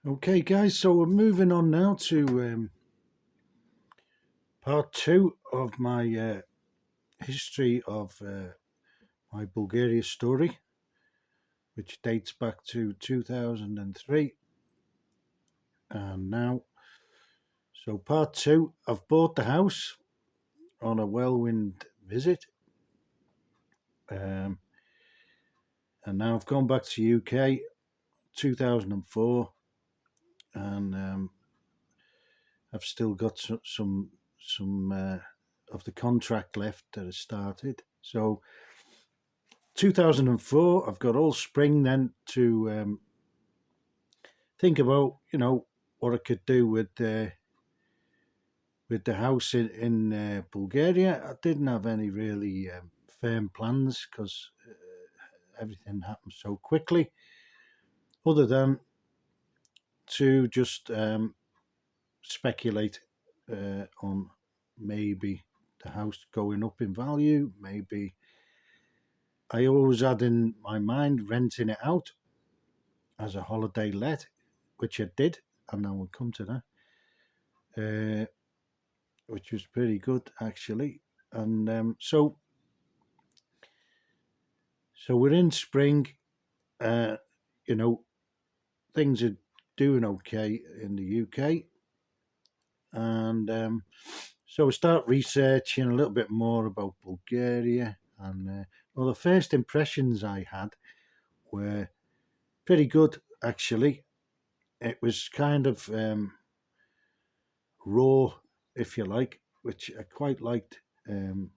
Okay, guys, so we're moving on now to part two of my history of my Bulgaria story, which dates back to 2003 and now. So, part two, I've bought the house on a whirlwind visit, um, and now I've gone back to UK 2004, and I've still got some of the contract left that I started. So 2004, I've got all spring then to think about, what I could do with the house in Bulgaria. I didn't have any really firm plans because everything happened so quickly, other than to just speculate on maybe the house going up in value. Maybe I always had in my mind renting it out as a holiday let, which I did, and I will come to that, which was pretty good actually. And so we're in spring. Uh, you know, things are doing okay in the UK, and so we start researching a little bit more about Bulgaria. And well, the first impressions I had were pretty good actually. It was kind of raw, if you like, which I quite liked. And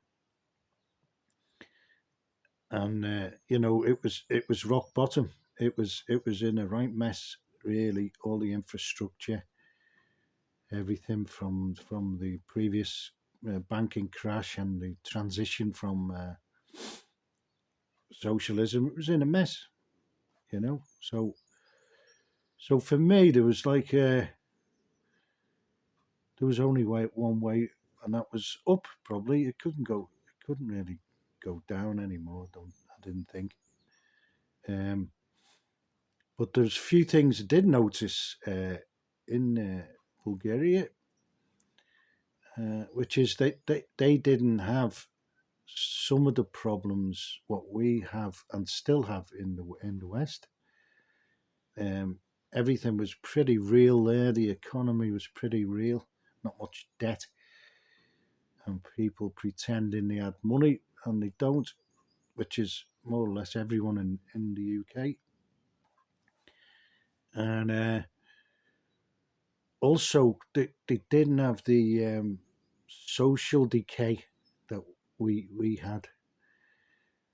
it was rock bottom. It was in a right mess, really. All the infrastructure, everything from the previous banking crash and the transition from socialism. It was in a mess, you know. So for me, there was like there was only one way, and that was up. Probably it couldn't go. It couldn't really go down anymore. I didn't think. Um, but there's a few things I did notice in Bulgaria, which is they didn't have some of the problems what we have and still have in the West. Um, Everything was pretty real there. The economy was pretty real. Not much debt, and people pretending they had money and they don't, which is more or less everyone in the UK. And also, they didn't have the social decay that we had.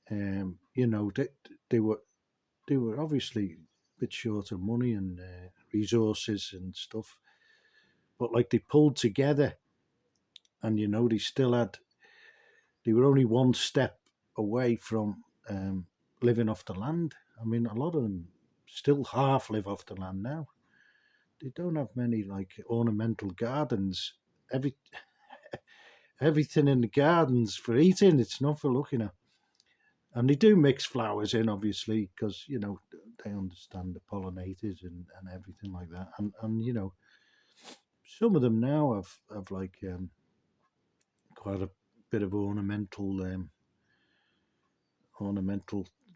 They were obviously a bit short of money and resources and stuff, but like they pulled together, and they still had. They were only one step away from living off the land. I mean, a lot of them still half live off the land now. They don't have many like ornamental gardens. Every Everything in the gardens for eating. It's not for looking at. And they do mix flowers in, obviously, because they understand the pollinators and everything like that. And some of them now have like quite a bit of ornamental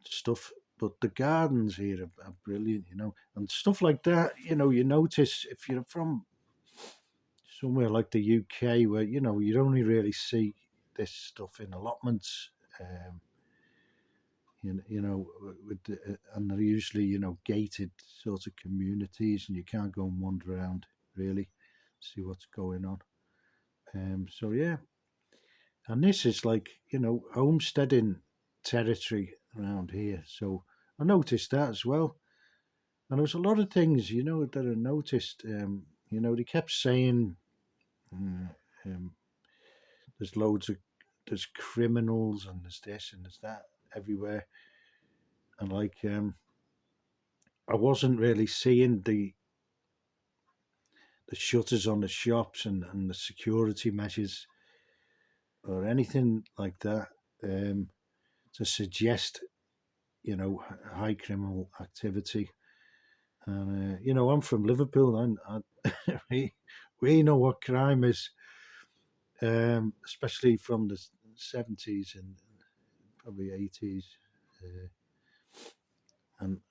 stuff. But the gardens here are brilliant, and stuff like that. You notice if you're from somewhere like the UK, where you only really see this stuff in allotments. Um, and they're usually gated sort of communities, and you can't go and wander around really, see what's going on. So yeah, and this is like homesteading territory around here. So I noticed that as well, and there was a lot of things that I noticed. They kept saying uh, um, there's loads of there's criminals and there's this and there's that everywhere, and like I wasn't really seeing the shutters on the shops and the security measures or anything like that to suggest high criminal activity. And I'm from Liverpool, and we know what crime is, especially from the '70s and probably '80s, uh,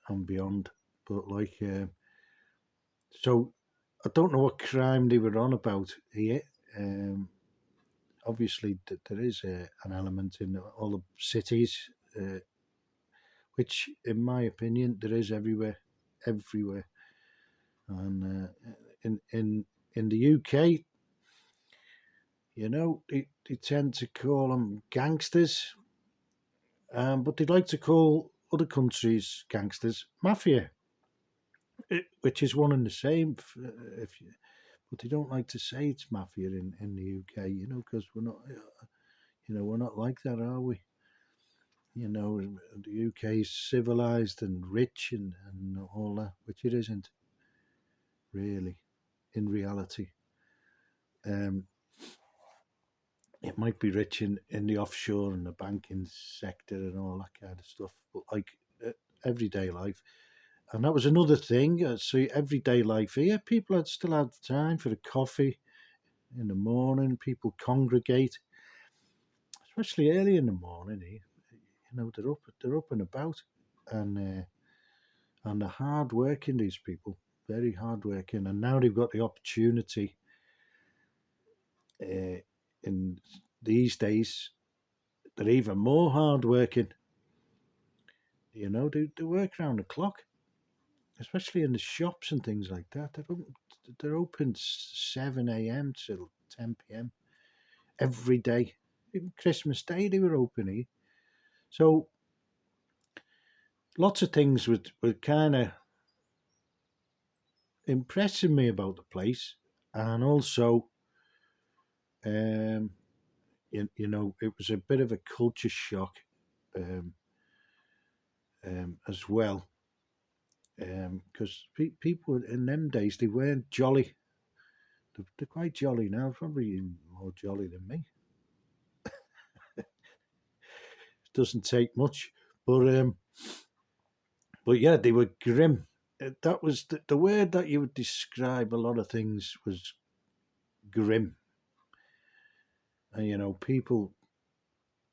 and beyond. But like, so I don't know what crime they were on about here. Um, Obviously, there is an element in all the cities, which, in my opinion, there is everywhere. And in the UK, they tend to call them gangsters, but they like to call other countries gangsters mafia, which is one and the same. If you, but they don't like to say it's mafia in the UK, because we're not like that, are we? The UK is civilized and rich and all that, which it isn't really in reality. Um, it might be rich in the offshore and the banking sector and all that kind of stuff, but like everyday life. And that was another thing. So everyday life here, people still had time for a coffee in the morning. People congregate, especially early in the morning. They're up and about, and they're hard working. These people, very hard working, and now they've got the opportunity. In these days, they're even more hard working. They work round the clock, especially in the shops and things like that. They're open 7 a.m. till 10 p.m. every day. Even Christmas Day they were open here. So lots of things were kind of impressing me about the place, and also, um, it was a bit of a culture shock, um, as well, because people in them days they weren't jolly. They're quite jolly now, probably more jolly than me. It doesn't take much, but yeah, they were grim. That was the word that you would describe a lot of things was grim. And people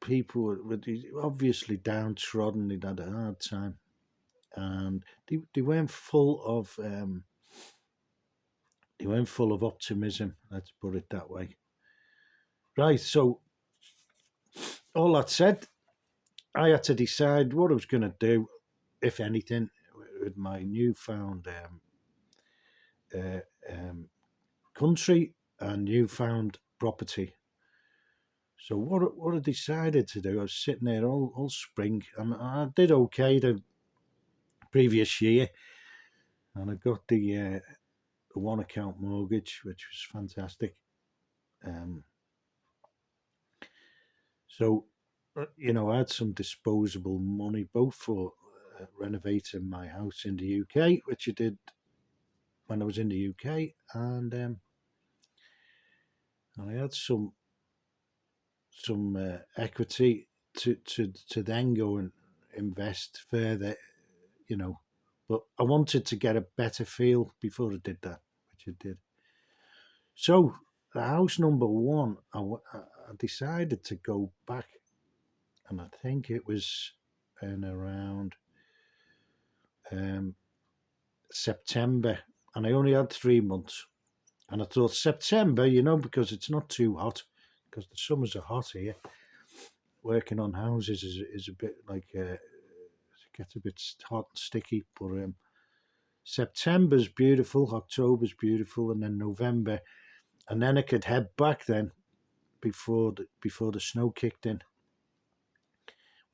were obviously downtrodden. They'd had a hard time, and they weren't full of optimism. Let's put it that way. Right. So all that said, I had to decide what I was going to do, if anything, with my newfound uh, um, country and newfound property. So what I decided to do, I was sitting there all spring, and I did okay the previous year, and I got the one account mortgage, which was fantastic. Um, so I had some disposable money both for renovating my house in the UK, which I did when I was in the UK, and I had some equity to then go and invest further, you know. But I wanted to get a better feel before I did that, which I did. So the house number one, I decided to go back, and I think it was in around um, September, and I only had 3 months. And I thought September, because it's not too hot, because the summers are hot here. Working on houses is a bit like it gets a bit hot and sticky. But September's beautiful, October's beautiful, and then November, and then I could head back then before the snow kicked in,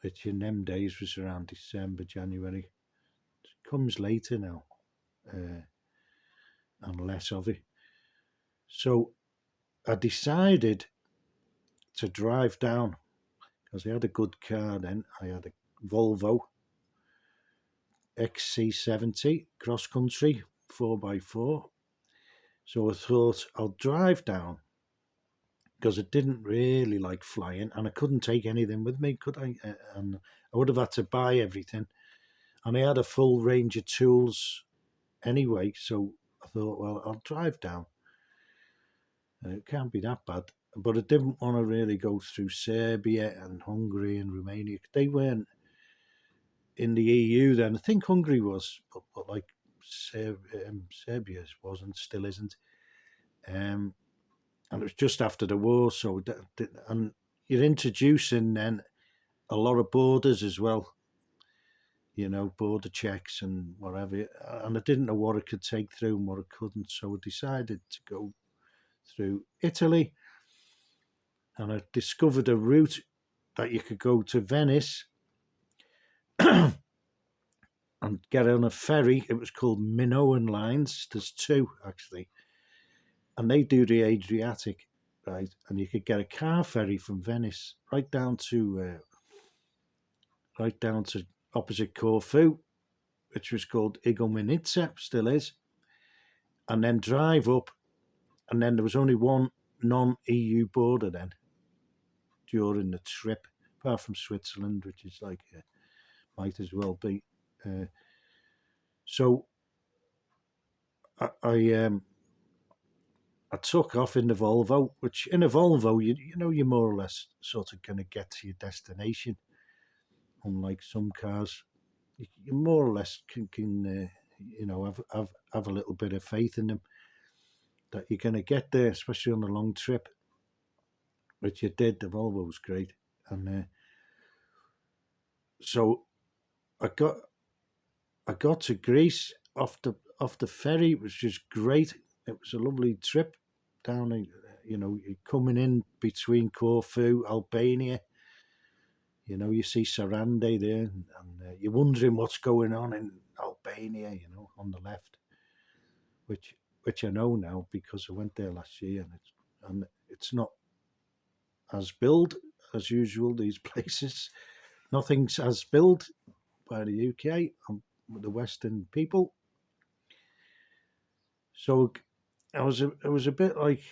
which in them days was around December, January. It comes later now, and less of it. So I decided to drive down because I had a good car then. I had a Volvo XC70 cross country 4x4. So I thought I'll drive down because I didn't really like flying and I couldn't take anything with me, could I? And I would have had to buy everything. And I had a full range of tools anyway. So I thought, well, I'll drive down. It can't be that bad. But I didn't want to really go through Serbia and Hungary and Romania. They weren't in the EU then. I think Hungary was, but like Serbia wasn't, still isn't. Um, and it was just after the war, so and you're introducing then a lot of borders as well. Border checks and whatever. And I didn't know what I could take through and what I couldn't, so I decided to go through Italy, and I discovered a route that you could go to Venice and get on a ferry. It was called Minoan Lines. There's two actually, and they do the Adriatic, right? And you could get a car ferry from Venice right down to opposite Corfu, which was called Igoumenitsa, still is, and then drive up. And then there was only one non-EU border then during the trip, apart from Switzerland, which is like might as well be. So I took off in the Volvo, which in a Volvo, you're more or less sort of going to get to your destination. Unlike some cars, you more or less can have a little bit of faith in them that you're going to get there, especially on a long trip, which you did. The Volvo was great, and so I got to Greece off the ferry, which was great. It was a lovely trip down. You're coming in between Corfu, Albania. You see Sarande there, and you're wondering what's going on in Albania. On the left, which I know now because I went there last year, and it's not as built as usual. These places, nothing's as built by the UK and the Western people. So I was a bit like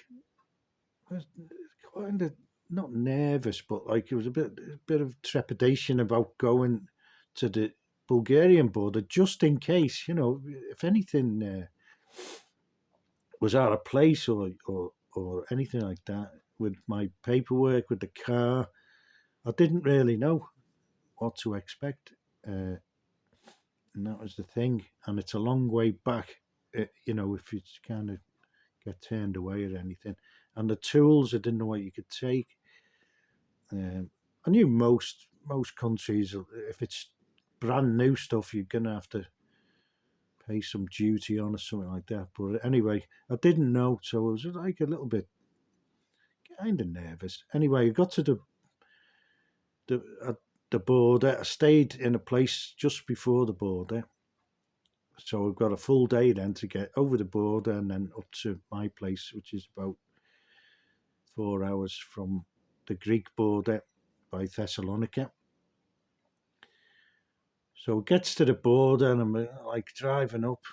kind of not nervous, but like it was a bit of trepidation about going to the Bulgarian border just in case, if anything was out of place or anything like that with my paperwork with the car. I didn't really know what to expect, and that was the thing. And it's a long way back, if you kind of get turned away or anything. And the tools, I didn't know what you could take. I knew most countries, if it's brand new stuff, you're gonna have to pay some duty on or something like that. But anyway, I didn't know, so I was like a little bit kind of nervous. Anyway, I got to at the border. I stayed in a place just before the border, so I've got a full day then to get over the border and then up to my place, which is about 4 hours from the Greek border by Thessalonica. So it gets to the border and I'm like driving up,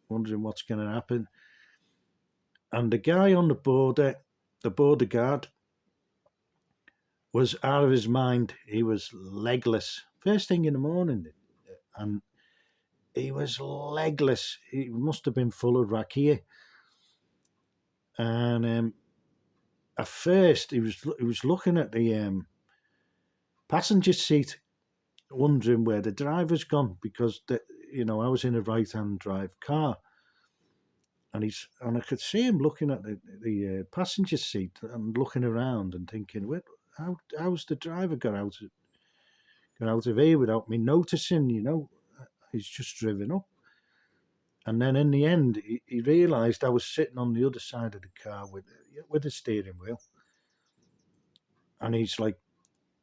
wondering what's going to happen. And the guy on the border guard, was out of his mind. He was legless. First thing in the morning, and he was legless. He must have been full of rakia. And at first, he was looking at the passenger seat, wondering where the driver's gone because I was in a right-hand drive car, and I could see him looking at the passenger seat and looking around and thinking, how's the driver got out of here without me noticing? He's just driven up. And then in the end, he realised I was sitting on the other side of the car with the steering wheel, and he's like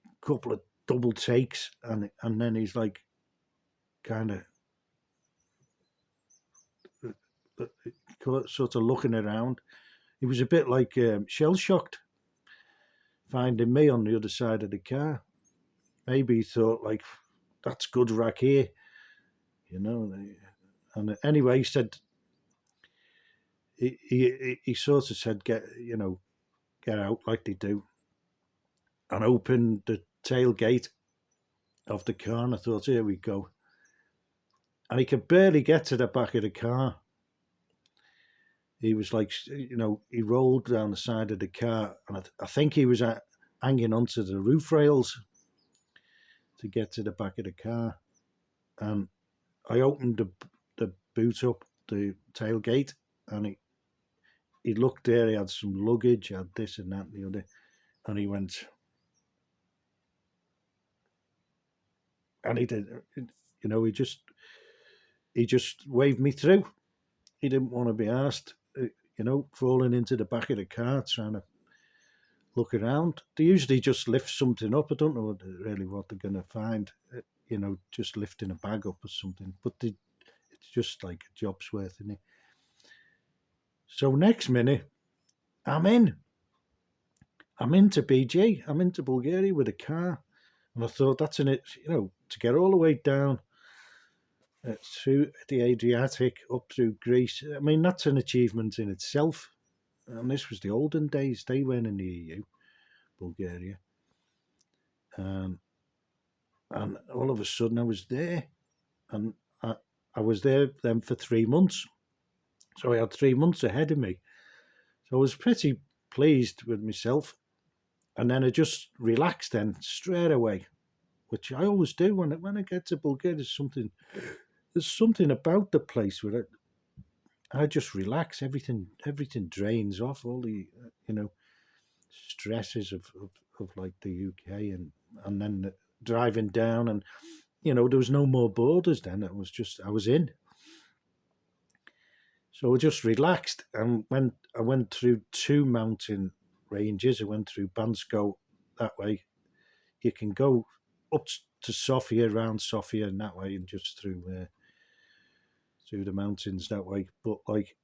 a couple of double takes, and then he's like kind of sort of looking around. He was a bit like shell shocked, finding me on the other side of the car. Maybe he thought like, that's good rack here, you know. And anyway, he said he sort of said get out like they do, and opened the tailgate of the car. And I thought, here we go. and he could barely get to the back of the car. He was like, he rolled down the side of the car, and I think he was hanging onto the roof rails to get to the back of the car. And I opened the boot up, the tailgate, and he looked there. He had some luggage, had this and that and the other, and he went, and he did, he just waved me through. He didn't want to be asked, falling into the back of the car trying to look around. They usually just lift something up. I don't know really what they're going to find, just lifting a bag up or something. But it's just like a job's worth, isn't it? So next minute, I'm into BG. I'm into Bulgaria with a car. And I thought that's in it, to get all the way down through the Adriatic, up through Greece. I mean, that's an achievement in itself. And this was the olden days. They weren't in the EU, Bulgaria. And all of a sudden I was there. And I was there then for 3 months. So I had 3 months ahead of me. So I was pretty pleased with myself. And then I just relaxed then straight away, which I always do when I get to Bulgaria. There's something about the place where I just relax. Everything drains off, all the stresses of like the UK, and then driving down, and there was no more borders then. It was just I was in. So I just relaxed, and I went through 2 mountain ranges. I went through Bansko that way. You can go up to Sofia, around Sofia, and that way, and just through the mountains that way. But like,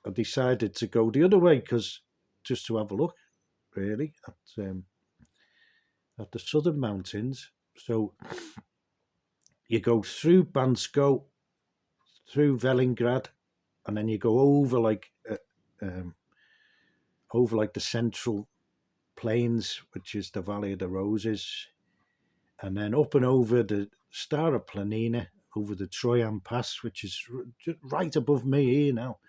I decided to go the other way because just to have a look, really, at the southern mountains. So you go through Bansko, through Velingrad, and then you go over like the central plains, which is the Valley of the Roses, and then up and over the Stara Planina, over the Troyan Pass, which is right above me here now.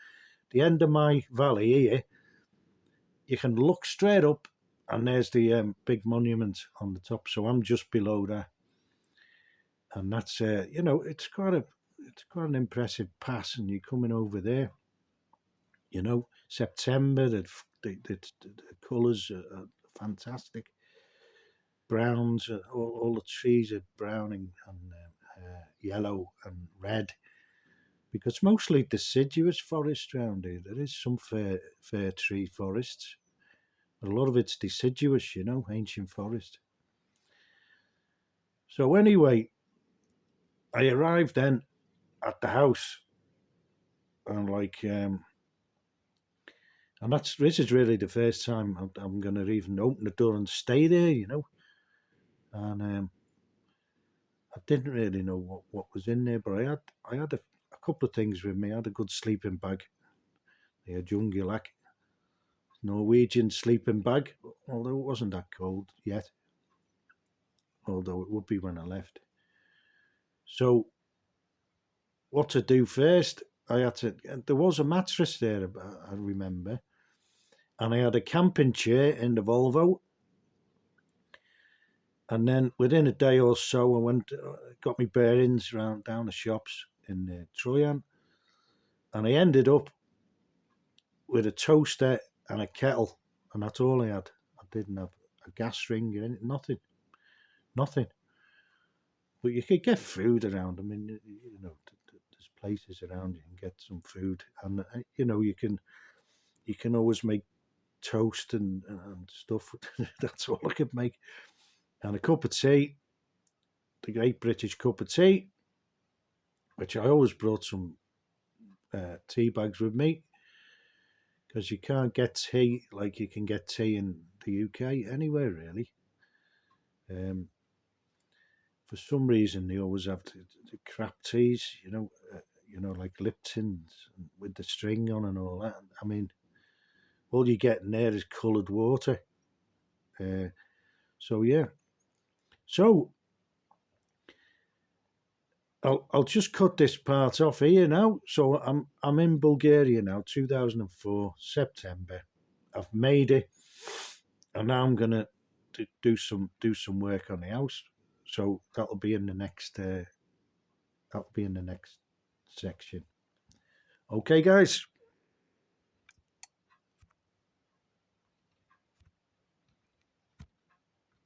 The end of my valley here, you can look straight up, and there's the big monument on the top. So I'm just below that, and that's it's quite an impressive pass, and you're coming over there. September, the colours are fantastic. Browns, all the trees are brown and yellow and red, because mostly deciduous forest around here. There is some fair tree forests, but a lot of it's deciduous, ancient forest. So anyway, I arrived then at the house, and and this is really the first time I'm going to even open the door and stay there, and I didn't really know what was in there, but I had a couple of things with me. I had a good sleeping bag, a Jungulak Norwegian sleeping bag, although it wasn't that cold yet, although it would be when I left. So what to do first? There was a mattress there, I remember, and I had a camping chair in the Volvo. And then within a day or so, I got my bearings down the shops in Troyan, and I ended up with a toaster and a kettle, and that's all I had. I didn't have a gas ring or anything, nothing. But you could get food around. I mean, there's places around you can get some food, and you can always make toast and stuff. That's all I could make, and a cup of tea, the great British cup of tea, which I always brought some tea bags with me, because you can't get tea like you can get tea in the UK anywhere really. For some reason, they always have the crap teas, like Lipton's with the string on and all that. I mean, all you get in there is coloured water. So yeah. So I'll just cut this part off here now. So I'm in Bulgaria now, 2004 September. I've made it, and now I'm gonna do some work on the house. So that'll be in the next section. Okay, guys.